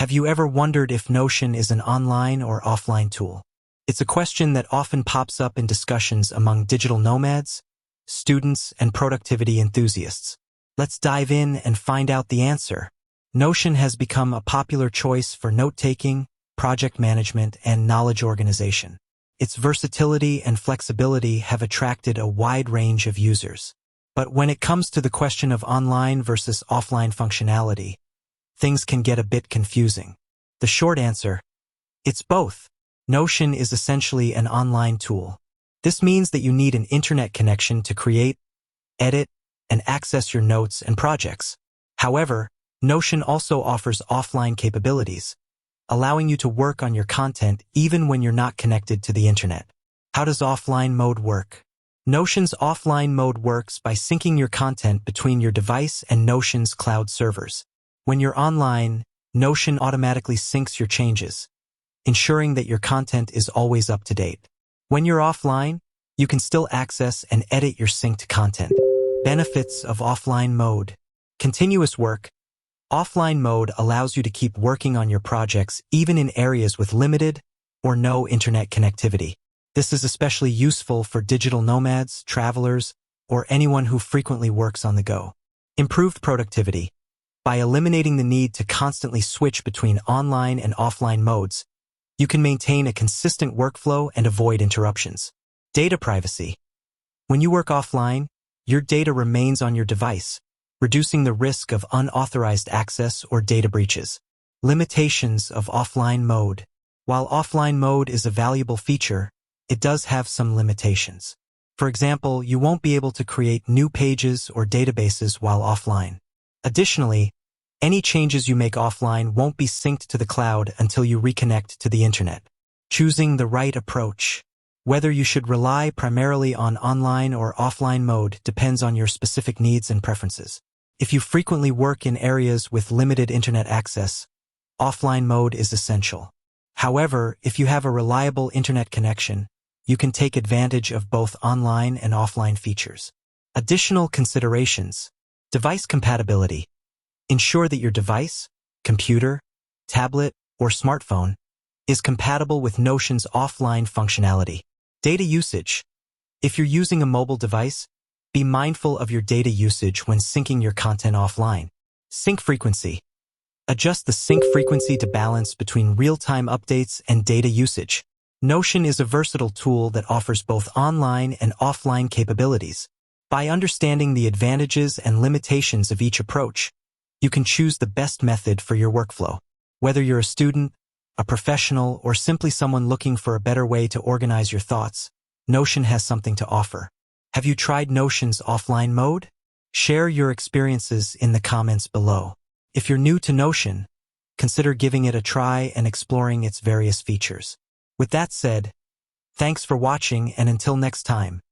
Have you ever wondered if Notion is an online or offline tool? It's a question that often pops up in discussions among digital nomads, students, and productivity enthusiasts. Let's dive in and find out the answer. Notion has become a popular choice for note-taking, project management, and knowledge organization. Its versatility and flexibility have attracted a wide range of users. But when it comes to the question of online versus offline functionality, things can get a bit confusing. The short answer: it's both. Notion is essentially an online tool. This means that you need an internet connection to create, edit, and access your notes and projects. However, Notion also offers offline capabilities, allowing you to work on your content even when you're not connected to the internet. How does offline mode work? Notion's offline mode works by syncing your content between your device and Notion's cloud servers. When you're online, Notion automatically syncs your changes, ensuring that your content is always up to date. When you're offline, you can still access and edit your synced content. Benefits of offline mode. Continuous work. Offline mode allows you to keep working on your projects even in areas with limited or no internet connectivity. This is especially useful for digital nomads, travelers, or anyone who frequently works on the go. Improved productivity. By eliminating the need to constantly switch between online and offline modes, you can maintain a consistent workflow and avoid interruptions. Data privacy. When you work offline, your data remains on your device, reducing the risk of unauthorized access or data breaches. Limitations of offline mode. While offline mode is a valuable feature, it does have some limitations. For example, you won't be able to create new pages or databases while offline. Additionally, any changes you make offline won't be synced to the cloud until you reconnect to the internet. Choosing the right approach. Whether you should rely primarily on online or offline mode depends on your specific needs and preferences. If you frequently work in areas with limited internet access, offline mode is essential. However, if you have a reliable internet connection, you can take advantage of both online and offline features. Additional considerations. Device compatibility. Ensure that your device, computer, tablet, or smartphone is compatible with Notion's offline functionality. Data usage. If you're using a mobile device, be mindful of your data usage when syncing your content offline. Sync frequency. Adjust the sync frequency to balance between real-time updates and data usage. Notion is a versatile tool that offers both online and offline capabilities. By understanding the advantages and limitations of each approach, you can choose the best method for your workflow. Whether you're a student, a professional, or simply someone looking for a better way to organize your thoughts, Notion has something to offer. Have you tried Notion's offline mode? Share your experiences in the comments below. If you're new to Notion, consider giving it a try and exploring its various features. With that said, thanks for watching, and until next time.